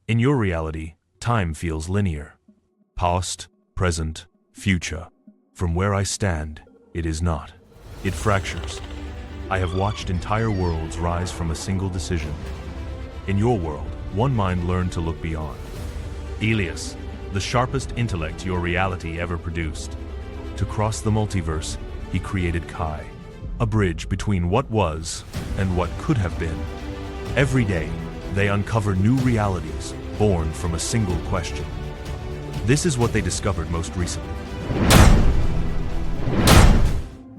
In your reality, time feels linear. Past, present, future. From where I stand, it is not. It fractures. I have watched entire worlds rise from a single decision. In your world, one mind learned to look beyond. Elias, the sharpest intellect your reality ever produced. To cross the multiverse, he created Kai, a bridge between what was and what could have been. Every day, they uncover new realities born from a single question. This is what they discovered most recently.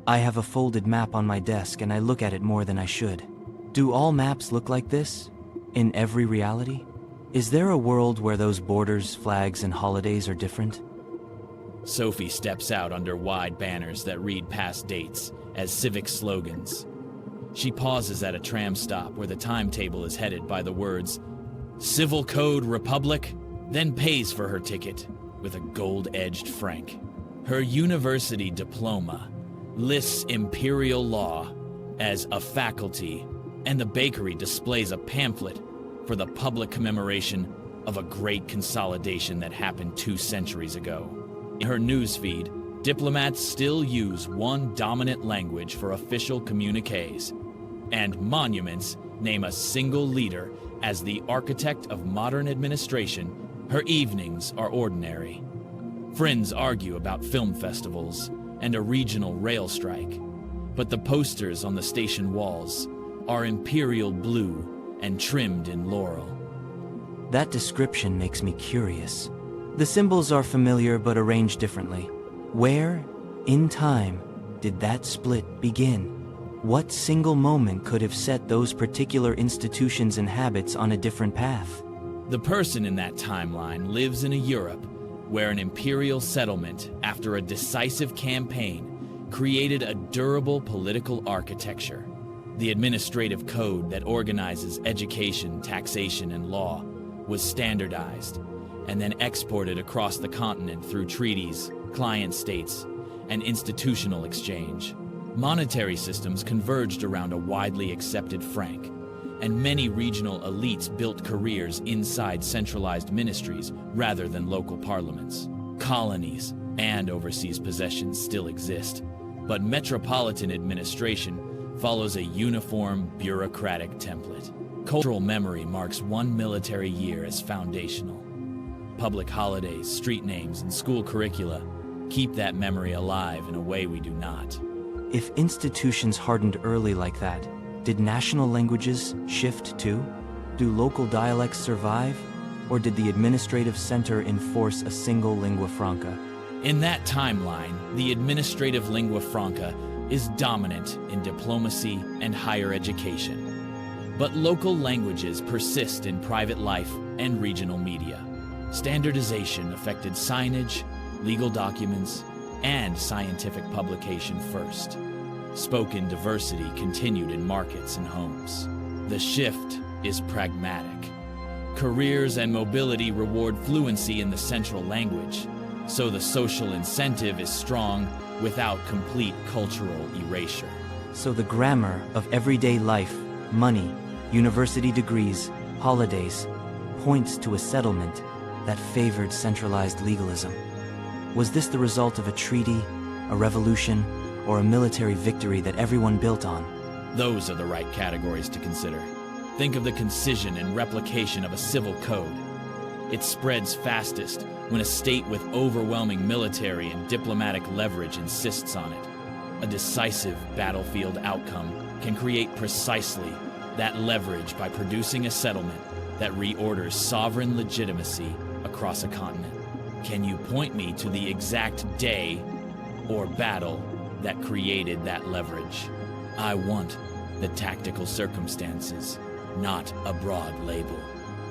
I have a folded map on my desk and I look at it more than I should. Do all maps look like this? In every reality? Is there a world where those borders, flags, and holidays are different? Sophie steps out under wide banners that read past dates as civic slogans. She pauses at a tram stop where the timetable is headed by the words, Civil Code Republic, then pays for her ticket with a gold-edged franc. Her university diploma lists imperial law as a faculty, and the bakery displays a pamphlet for the public commemoration of a great consolidation that happened 2 centuries ago. In her newsfeed, diplomats still use one dominant language for official communiques, and monuments name a single leader as the architect of modern administration. Her evenings are ordinary. Friends argue about film festivals and a regional rail strike, but the posters on the station walls are imperial blue and trimmed in laurel. That description makes me curious. The symbols are familiar but arranged differently. Where, in time, did that split begin? What single moment could have set those particular institutions and habits on a different path? The person in that timeline lives in a Europe where an imperial settlement, after a decisive campaign, created a durable political architecture. The administrative code that organizes education, taxation, and law was standardized and then exported across the continent through treaties, client states, and institutional exchange. Monetary systems converged around a widely accepted franc, and many regional elites built careers inside centralized ministries rather than local parliaments. Colonies and overseas possessions still exist, but metropolitan administration follows a uniform bureaucratic template. Cultural memory marks one military year as foundational. Public holidays, street names, and school curricula keep that memory alive in a way we do not. If institutions hardened early like that, did national languages shift too? Do local dialects survive? Or did the administrative center enforce a single lingua franca? In that timeline, the administrative lingua franca is dominant in diplomacy and higher education. But local languages persist in private life and regional media. Standardization affected signage, legal documents, and scientific publication first. Spoken diversity continued in markets and homes. The shift is pragmatic. Careers and mobility reward fluency in the central language, so the social incentive is strong without complete cultural erasure. So the grammar of everyday life, money, university degrees, holidays, points to a settlement that favored centralized legalism. Was this the result of a treaty, a revolution, or a military victory that everyone built on? Those are the right categories to consider. Think of the concision and replication of a civil code. It spreads fastest when a state with overwhelming military and diplomatic leverage insists on it. A decisive battlefield outcome can create precisely that leverage by producing a settlement that reorders sovereign legitimacy across a continent. Can you point me to the exact day or battle that created that leverage? I want the tactical circumstances, not a broad label.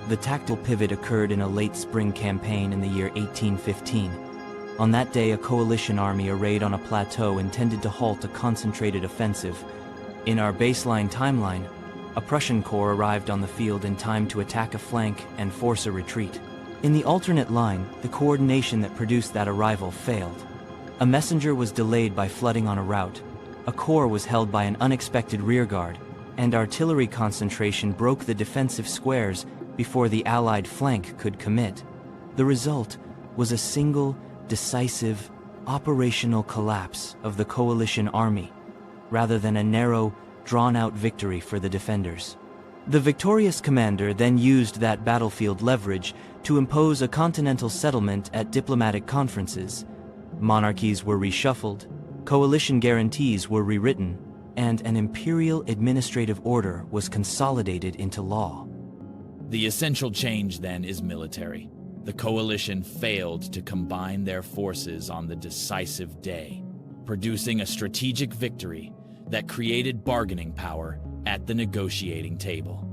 The tactical pivot occurred in a late spring campaign in the year 1815. On that day, a coalition army arrayed on a plateau intended to halt a concentrated offensive. In our baseline timeline, a Prussian corps arrived on the field in time to attack a flank and force a retreat. In the alternate line, the coordination that produced that arrival failed. A messenger was delayed by flooding on a route, a corps was held by an unexpected rearguard, and artillery concentration broke the defensive squares before the Allied flank could commit. The result was a single, decisive, operational collapse of the coalition army, rather than a narrow, drawn-out victory for the defenders. The victorious commander then used that battlefield leverage to impose a continental settlement at diplomatic conferences. Monarchies were reshuffled, coalition guarantees were rewritten, and an imperial administrative order was consolidated into law. The essential change then is military. The coalition failed to combine their forces on the decisive day, producing a strategic victory that created bargaining power at the negotiating table.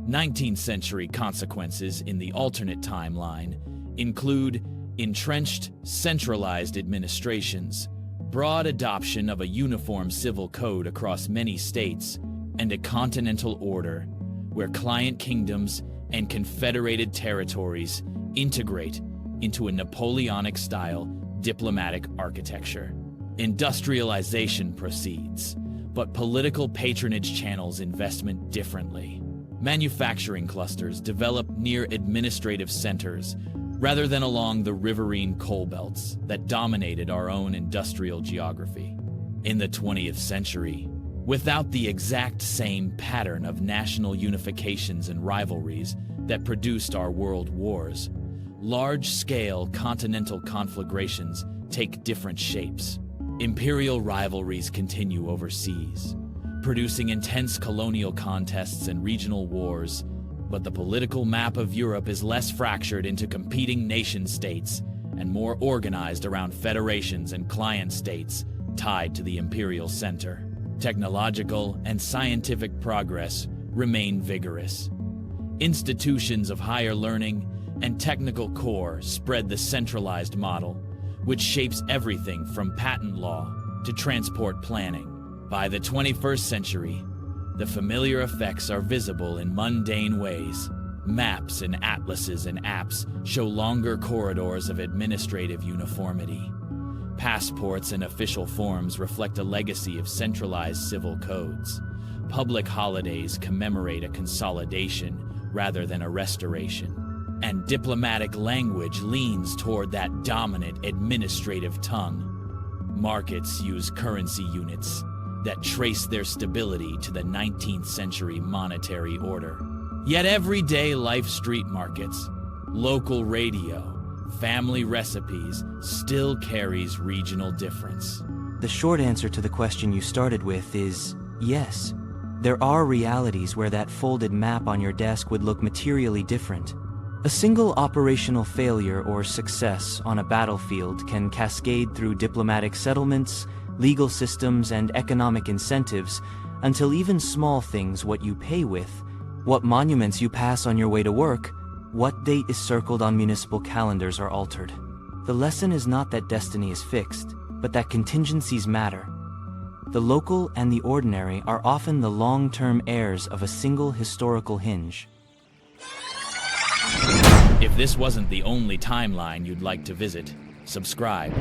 19th century consequences in the alternate timeline include entrenched, centralized administrations, broad adoption of a uniform civil code across many states, and a continental order where client kingdoms and confederated territories integrate into a Napoleonic-style diplomatic architecture. Industrialization proceeds, but political patronage channels investment differently. Manufacturing clusters develop near administrative centers rather than along the riverine coal belts that dominated our own industrial geography. In the 20th century, without the exact same pattern of national unifications and rivalries that produced our world wars, large-scale continental conflagrations take different shapes. Imperial rivalries continue overseas, producing intense colonial contests and regional wars, but the political map of Europe is less fractured into competing nation-states and more organized around federations and client states tied to the imperial center. Technological and scientific progress remain vigorous. Institutions of higher learning and technical core spread the centralized model, which shapes everything from patent law to transport planning. By the 21st century, the familiar effects are visible in mundane ways. Maps and atlases and apps show longer corridors of administrative uniformity. Passports and official forms reflect a legacy of centralized civil codes. Public holidays commemorate a consolidation rather than a restoration. And diplomatic language leans toward that dominant administrative tongue. Markets use currency units that trace their stability to the 19th century monetary order. Yet everyday life street markets, local radio, family recipes still carries regional difference. The short answer to the question you started with is yes. There are realities where that folded map on your desk would look materially different. A single operational failure or success on a battlefield can cascade through diplomatic settlements, legal systems, and economic incentives until even small things, what you pay with, what monuments you pass on your way to work, what date is circled on municipal calendars, are altered. The lesson is not that destiny is fixed, but that contingencies matter. The local and the ordinary are often the long-term heirs of a single historical hinge. If this wasn't the only timeline you'd like to visit, subscribe.